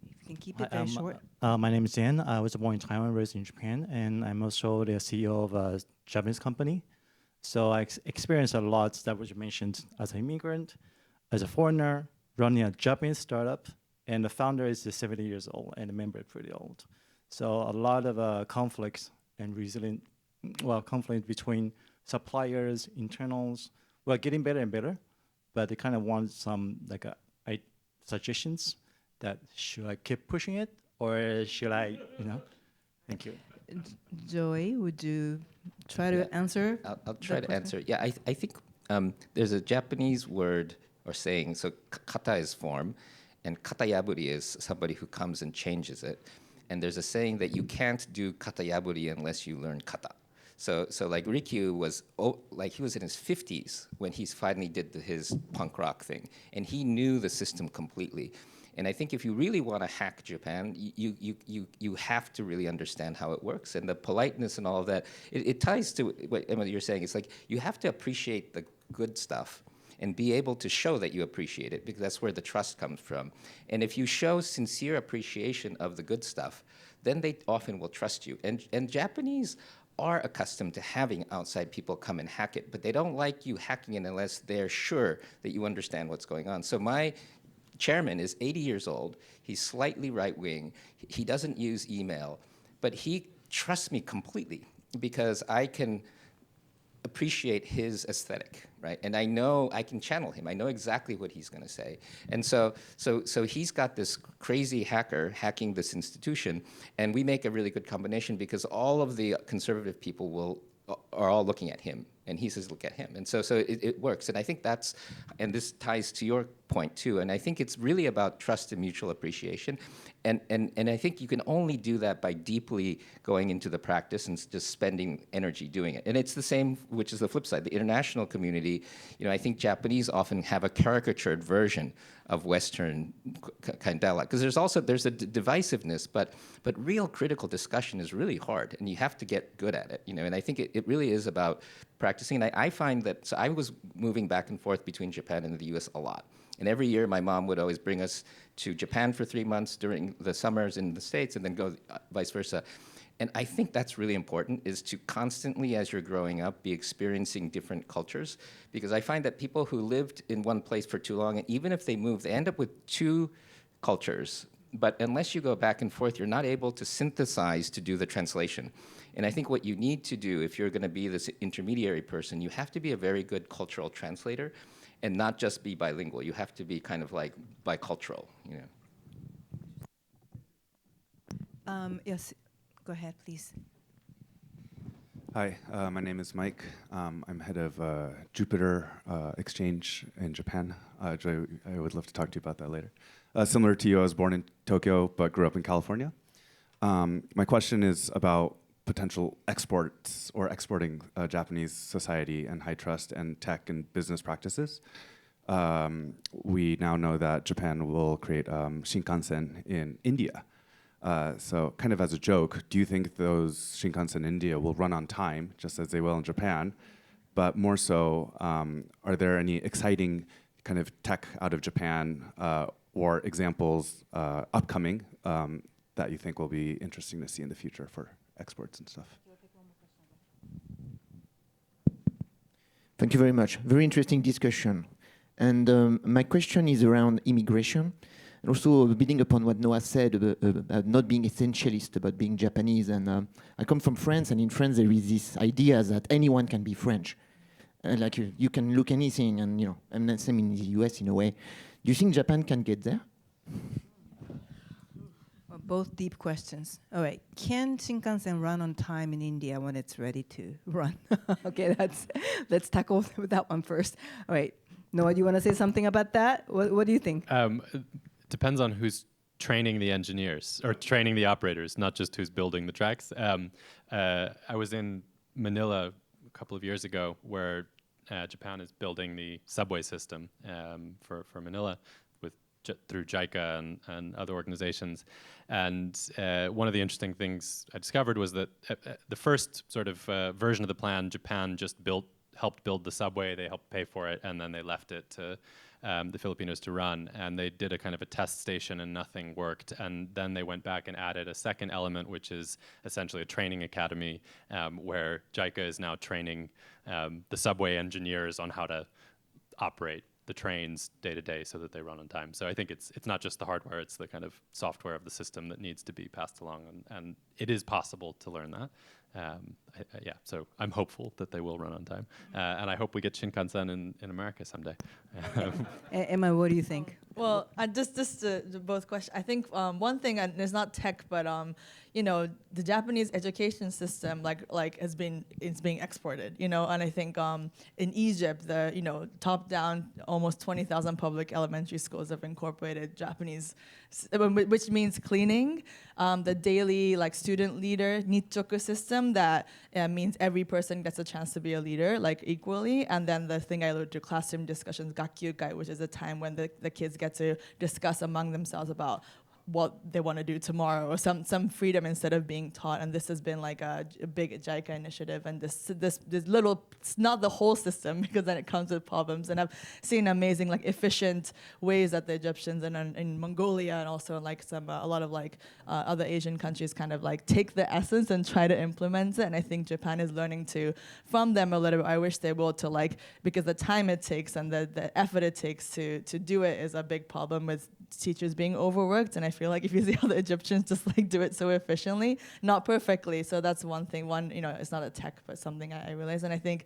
If you can keep it very short. My name is Dan. I was born in Taiwan, raised in Japan, and I'm also the CEO of a Japanese company. So I experienced a lot that was mentioned as an immigrant, as a foreigner, running a Japanese startup, and the founder is 70 years old and the member is pretty old. So a lot of conflicts and conflict between suppliers, internals. We're getting better and better, but they kind of want some suggestions that should I keep pushing it or should I, Thank you. Joey, would you try to answer? I'll try to answer. Yeah, I think there's a Japanese word or saying, so kata is form, and katayaburi is somebody who comes and changes it. And there's a saying that you can't do katayaburi unless you learn kata. So like Rikyu was, he was in his 50s when he finally did his punk rock thing, and he knew the system completely. And I think if you really want to hack Japan, you have to really understand how it works. And the politeness and all of that, it ties to what Emma, you're saying. It's like you have to appreciate the good stuff and be able to show that you appreciate it, because that's where the trust comes from. And if you show sincere appreciation of the good stuff, then they often will trust you. And Japanese are accustomed to having outside people come and hack it, but they don't like you hacking it unless they're sure that you understand what's going on. So my chairman is 80 years old. He's slightly right-wing. He doesn't use email, but he trusts me completely because I can appreciate his aesthetic, right? And I know I can channel him. I know exactly what he's going to say. And so he's got this crazy hacker hacking this institution, and we make a really good combination because all of the conservative people are all looking at him, and he says, look at him. And so it works. And I think and this ties to your point too, and I think it's really about trust and mutual appreciation. And I think you can only do that by deeply going into the practice and just spending energy doing it. And it's the same, which is the flip side. The international community, I think Japanese often have a caricatured version of Western kind of dialogue. Because there's a divisiveness, but real critical discussion is really hard, and you have to get good at it. And I think it really is about practicing. And I find that, so I was moving back and forth between Japan and the US a lot. And every year my mom would always bring us to Japan for 3 months during the summers in the States and then go vice versa. And I think that's really important, is to constantly, as you're growing up, be experiencing different cultures. Because I find that people who lived in one place for too long, and even if they move, they end up with two cultures. But unless you go back and forth, you're not able to synthesize to do the translation. And I think what you need to do, if you're going to be this intermediary person, you have to be a very good cultural translator and not just be bilingual. You have to be kind of like bicultural, you know. Yes, go ahead, please. Hi, my name is Mike. I'm head of Jupiter Exchange in Japan. Joy, I would love to talk to you about that later. Similar to you, I was born in Tokyo but grew up in California. My question is about potential exports or exporting Japanese society and high trust and tech and business practices. We now know that Japan will create Shinkansen in India. So kind of as a joke, do you think those Shinkansen in India will run on time, just as they will in Japan? But more so, are there any exciting kind of tech out of Japan or examples upcoming that you think will be interesting to see in the future for exports and stuff? Thank you very much. Very interesting discussion. And my question is around immigration. And also building upon what Noah said about not being essentialist, about being Japanese. And I come from France, and in France there is this idea that anyone can be French. Like you can look anything, and you know, I'm the same in the US in a way. Do you think Japan can get there? Well, both deep questions. All right, can Shinkansen run on time in India when it's ready to run? Okay, let's tackle that one first. All right, Noah, do you want to say something about that? What do you think? Depends on who's training the engineers or training the operators, not just who's building the tracks. I was in Manila a couple of years ago, where Japan is building the subway system for Manila through JICA and other organizations. And one of the interesting things I discovered was that the first sort of version of the plan, Japan just helped build the subway, they helped pay for it, and then they left it to the Filipinos to run. And they did a kind of a test station and nothing worked. And then they went back and added a second element, which is essentially a training academy where JICA is now training the subway engineers on how to operate the trains day to day so that they run on time. So I think it's not just the hardware, it's the kind of software of the system that needs to be passed along. And it is possible to learn that. Yeah, so I'm hopeful that they will run on time. And I hope we get Shinkansen in America someday. Emma, what do you think? Well, just both questions. I think one thing, and it's not tech, but you know, the Japanese education system it's being exported, you know, and I think in Egypt, the top down almost 20,000 public elementary schools have incorporated Japanese, which means cleaning. The daily student leader Nichoku system that means every person gets a chance to be a leader equally, and then the thing I alluded to, classroom discussions, gakyukai, which is a time when the kids get to discuss among themselves about what they want to do tomorrow, or some freedom instead of being taught. And this has been a big JICA initiative, and this little, it's not the whole system, because then it comes with problems. And I've seen amazing efficient ways that the Egyptians and in Mongolia and also in a lot of other Asian countries kind of take the essence and try to implement it. And I think Japan is learning from them a little bit. I wish they will because the time it takes and the effort it takes to do it is a big problem with teachers being overworked. And I feel like if you see how the Egyptians just do it so efficiently, not perfectly. So that's one thing. It's not a tech, but something I realize. And I think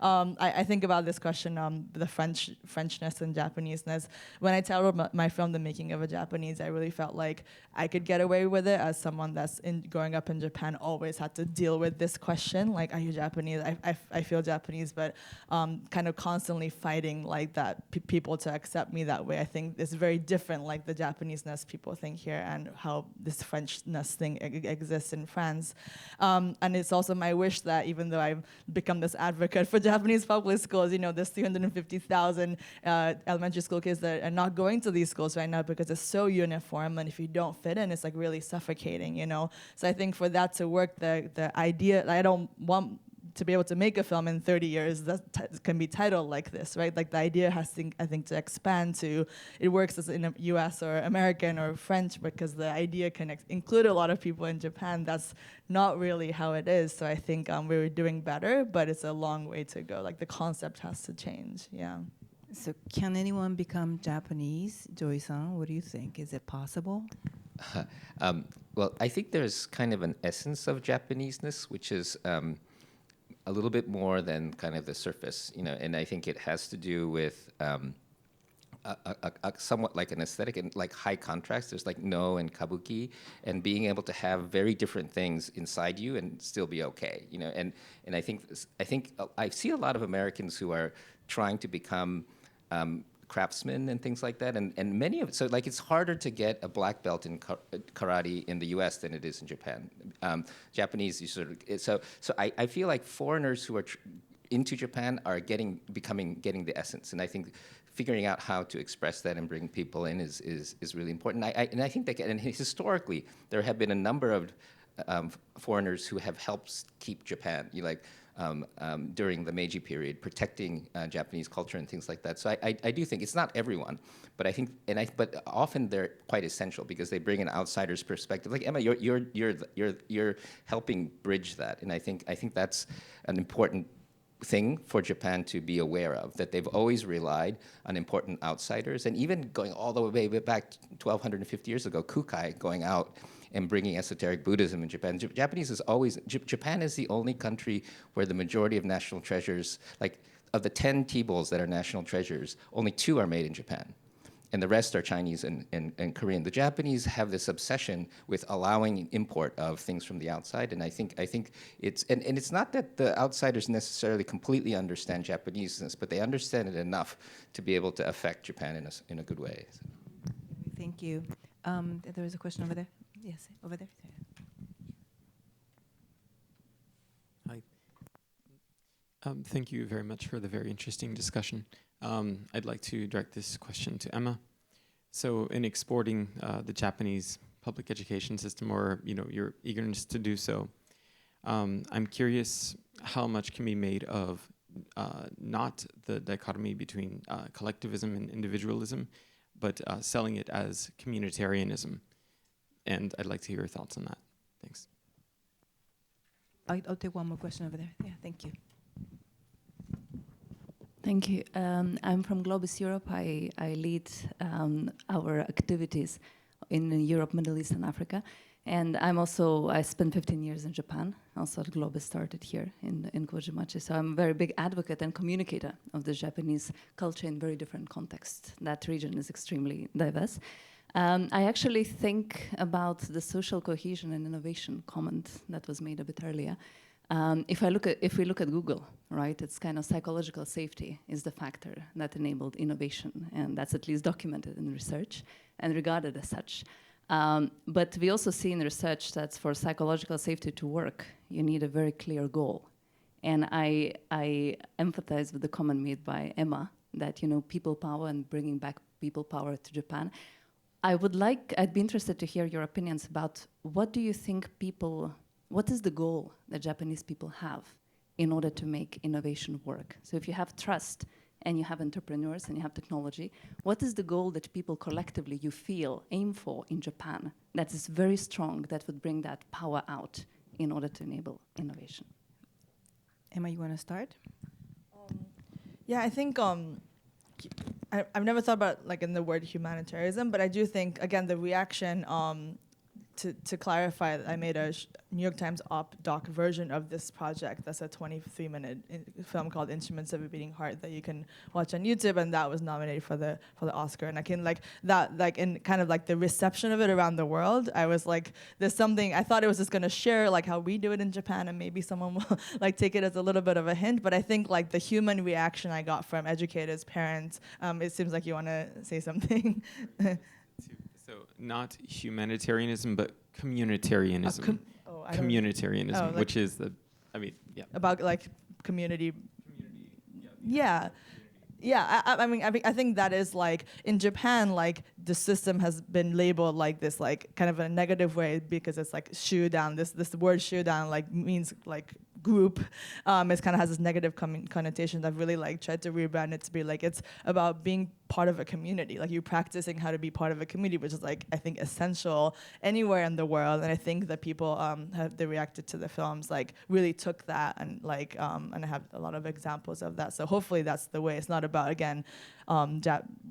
I think about this question, the Frenchness and Japaneseness. When I tell my film, The Making of a Japanese, I really felt like I could get away with it as someone that's growing up in Japan, always had to deal with this question, are you Japanese? I feel Japanese, but kind of constantly fighting people to accept me that way. I think it's very different, the Japaneseness people think here and how this Frenchness thing exists in France. And it's also my wish that even though I've become this advocate for Japanese public schools, there's 350,000 elementary school kids that are not going to these schools right now because it's so uniform, and if you don't fit in, it's really suffocating, So I think for that to work, the idea, I don't want to be able to make a film in 30 years that can be titled like this, right? Like the idea has to, I think, to expand to, it works as in a US or American or French because the idea can include a lot of people in Japan. That's not really how it is. So I think we're doing better, but it's a long way to go. Like the concept has to change, yeah. So can anyone become Japanese? Joy-san, what do you think? Is it possible? Well, I think there's kind of an essence of Japaneseness, which is a little bit more than kind of the surface, you know, and I think it has to do with a somewhat like an aesthetic and like high contrast. There's like no and kabuki, and being able to have very different things inside you and still be okay, you know. And I think I see a lot of Americans who are trying to become craftsmen and things like that, and many of it. So like it's harder to get a black belt in karate in the U.S. than it is in Japan. Japanese, you sort of so I feel like foreigners who are into Japan are getting the essence, and I think figuring out how to express that and bring people in is really important. And I think that, and historically there have been a number of foreigners who have helped keep Japan, during the Meiji period, protecting Japanese culture and things like that. So I do think it's not everyone, but I think, but often they're quite essential because they bring an outsider's perspective. Like Emma, you're helping bridge that, and I think that's an important thing for Japan to be aware of, that they've always relied on important outsiders, and even going all the way back 1,250 years ago, Kukai going out and bringing esoteric Buddhism in Japan. Japan is the only country where the majority of national treasures, like of the 10 tea bowls that are national treasures, only 2 are made in Japan. And the rest are Chinese and Korean. The Japanese have this obsession with allowing import of things from the outside, and I think it's, and it's not that the outsiders necessarily completely understand Japaneseness, but they understand it enough to be able to affect Japan in a good way. So. Thank you. There was a question over there. Yes, over there. Hi. Thank you very much for the very interesting discussion. I'd like to direct this question to Emma. So in exporting the Japanese public education system, or your eagerness to do so, I'm curious how much can be made of not the dichotomy between collectivism and individualism, but selling it as communitarianism. And I'd like to hear your thoughts on that. Thanks. I'll take one more question over there. Yeah, thank you. Thank you. I'm from GLOBIS Europe. I lead our activities in Europe, Middle East, and Africa. And I spent 15 years in Japan. Also, GLOBIS started here in Kojimachi. So I'm a very big advocate and communicator of the Japanese culture in very different contexts. That region is extremely diverse. I actually think about the social cohesion and innovation comment that was made a bit earlier. If we look at Google, right, it's kind of psychological safety is the factor that enabled innovation, and that's at least documented in research and regarded as such. But we also see in research that for psychological safety to work, you need a very clear goal. And I empathize with the comment made by Emma that people power and bringing back people power to Japan. I'd be interested to hear your opinions about what do you think what is the goal that Japanese people have in order to make innovation work? So if you have trust and you have entrepreneurs and you have technology, what is the goal that people collectively you feel aim for in Japan that is very strong, that would bring that power out in order to enable innovation? Emma, you want to start? Yeah, I think I've never thought about in the word humanitarianism, but I do think, again, the reaction to clarify, I made a New York Times doc version of this project. That's a 23-minute film called Instruments of a Beating Heart that you can watch on YouTube, and that was nominated for the Oscar. And I can in kind of the reception of it around the world, I was like, there's something, I thought it was just gonna share how we do it in Japan, and maybe someone will take it as a little bit of a hint, but I think the human reaction I got from educators, parents, it seems like you wanna say something. So not humanitarianism, but communitarianism. Communitarianism, which is about community. Yeah. Yeah, I think that is in Japan, the system has been labeled like this, like kind of in a negative way, because it's like shoe down. This word shoe down like means like group. It kind of has this negative connotation. I've really like tried to rebrand it to be like it's about being part of a community, like you practicing how to be part of a community, which is like I think essential anywhere in the world. And I think that people they reacted to the films like really took that and like and I have a lot of examples of that. So hopefully that's the way. It's not about again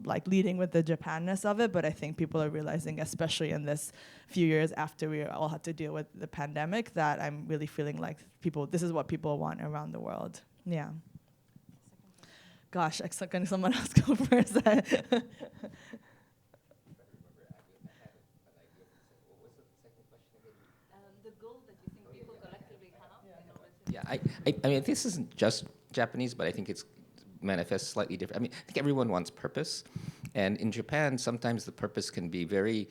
like leading with the Japanness of it, but I think people are realizing, especially in this few years after we all had to deal with the pandemic, that I'm really feeling like this is what people want around the world. Yeah. Gosh, can someone else go first? The goal that you think people collectively have in order to... Yeah, I mean, this isn't just Japanese, but I think it's manifests slightly different. I mean, I think everyone wants purpose. And in Japan, sometimes the purpose can be very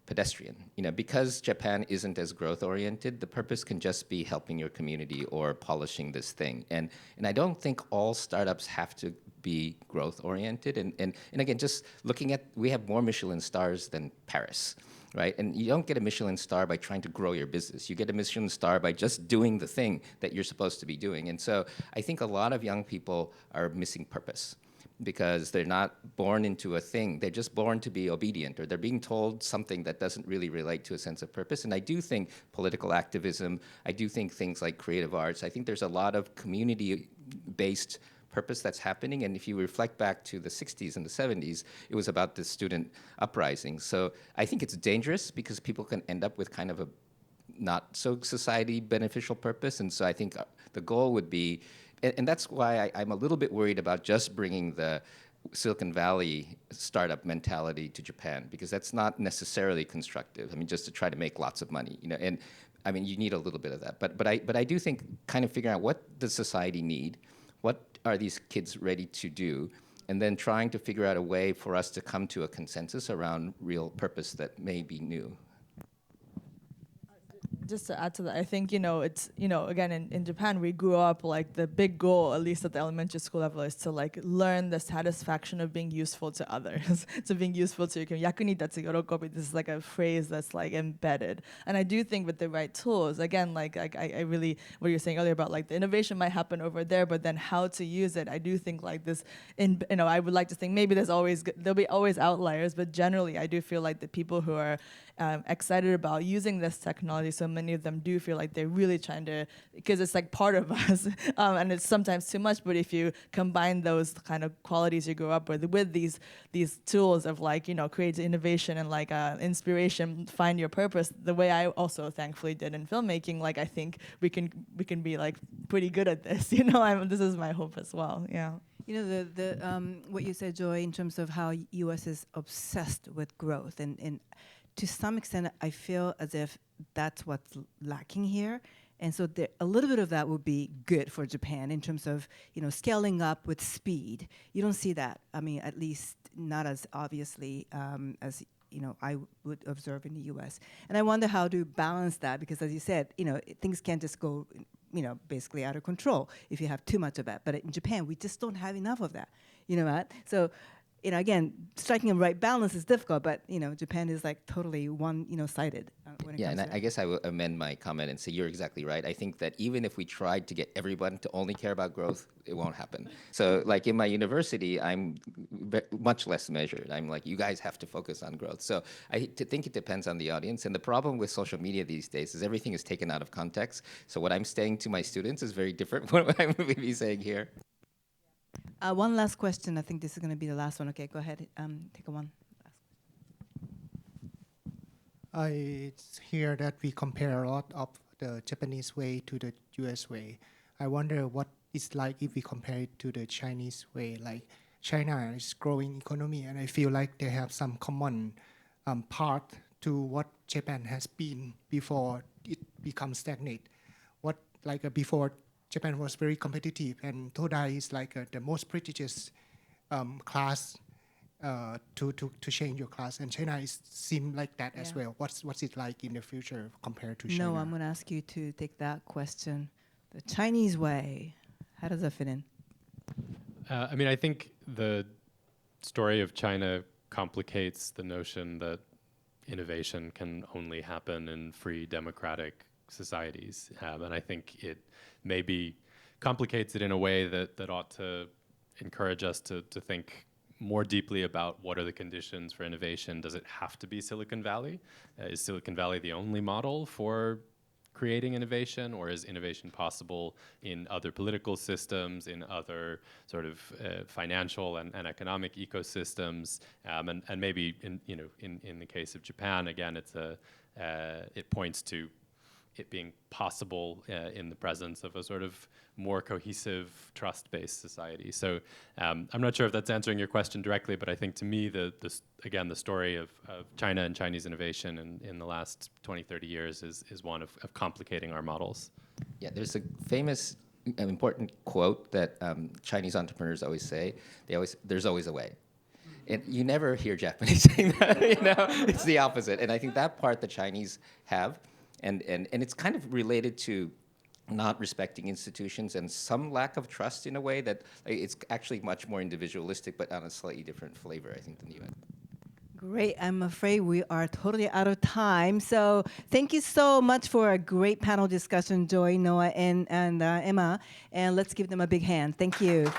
pedestrian. You know, because Japan isn't as growth-oriented, the purpose can just be helping your community or polishing this thing. And I don't think all startups have to be growth-oriented. And again, just looking at, we have more Michelin stars than Paris, right? And you don't get a Michelin star by trying to grow your business. You get a Michelin star by just doing the thing that you're supposed to be doing. And so I think a lot of young people are missing purpose because they're not born into a thing. They're just born to be obedient, or they're being told something that doesn't really relate to a sense of purpose. And I do think political activism, I do think things like creative arts, I think there's a lot of community-based purpose that's happening. And if you reflect back to the 60s and the 70s, it was about the student uprising. So I think it's dangerous because people can end up with kind of a not so society beneficial purpose. And so I think the goal would be, and that's why I'm a little bit worried about just bringing the Silicon Valley startup mentality to Japan, because that's not necessarily constructive. I mean, just to try to make lots of money, you know, and I mean, you need a little bit of that. But I do think kind of figuring out what does society need, what are these kids ready to do, and then trying to figure out a way for us to come to a consensus around real purpose that may be new. Just to add to that, I think, it's, again, in Japan, we grew up, like, the big goal, at least at the elementary school level, is to, like, learn the satisfaction of being useful to others, to being useful to your community. Yaku ni tatsu yorokobi, this is, like, a phrase that's, like, embedded. And I do think with the right tools, again, like, I really, what you were saying earlier about, like, the innovation might happen over there, but then how to use it, I do think, like, this, I would like to think maybe there'll be always outliers, but generally, I do feel like the people who are excited about using this technology, so many of them do feel like they're really trying to, because it's like part of us, and it's sometimes too much, but if you combine those kind of qualities you grew up with these tools of, like, create innovation and, like, inspiration, find your purpose, the way I also thankfully did in filmmaking, like, I think we can be, like, pretty good at this, this is my hope as well, yeah. The what you said, Joy, in terms of how U.S. is obsessed with growth, and to some extent, I feel as if that's what's lacking here. And so a little bit of that would be good for Japan in terms of, scaling up with speed. You don't see that. I mean, at least not as obviously as, I would observe in the US. And I wonder how to balance that, because as you said, things can't just go, basically out of control if you have too much of that. But in Japan, we just don't have enough of that. You know what? So, again, striking a right balance is difficult, but, Japan is, like, totally one-sided when it comes to I guess I will amend my comment and say you're exactly right. I think that even if we tried to get everyone to only care about growth, it won't happen. So, like, in my university, I'm much less measured. I'm like, you guys have to focus on growth. So I think it depends on the audience. And the problem with social media these days is everything is taken out of context. So what I'm saying to my students is very different from what I'm going to be saying here. one last question. I think this is going to be the last one. Okay, go ahead. Take one. I hear that we compare a lot of the Japanese way to the US way. I wonder what it's like if we compare it to the Chinese way. Like, China is growing economy, and I feel like they have some common part to what Japan has been before it becomes stagnant. Before, Japan was very competitive, and Todai is like the most prestigious class to change your class, and China seem like that as well. What's it like in the future compared to China? No, I'm going to ask you to take that question. The Chinese way, how does that fit in? I mean, I think the story of China complicates the notion that innovation can only happen in free democratic societies. And I think it maybe complicates it in a way that ought to encourage us to think more deeply about what are the conditions for innovation. Does it have to be Silicon Valley? Is Silicon Valley the only model for creating innovation, or is innovation possible in other political systems, in other sort of financial and economic ecosystems, and maybe in the case of Japan, again, it points to it being possible in the presence of a sort of more cohesive, trust-based society. So I'm not sure if that's answering your question directly, but I think to me, the story of China and Chinese innovation in the last 20, 30 years is one of complicating our models. Yeah, there's a famous, important quote that Chinese entrepreneurs always say. There's always a way. And you never hear Japanese saying that, it's the opposite. And I think that part the Chinese have, and it's kind of related to not respecting institutions and some lack of trust in a way that it's actually much more individualistic, but on a slightly different flavor, I think, than the US. Great. I'm afraid we are totally out of time. So thank you so much for a great panel discussion, Joy, Noah, and Emma. And let's give them a big hand. Thank you.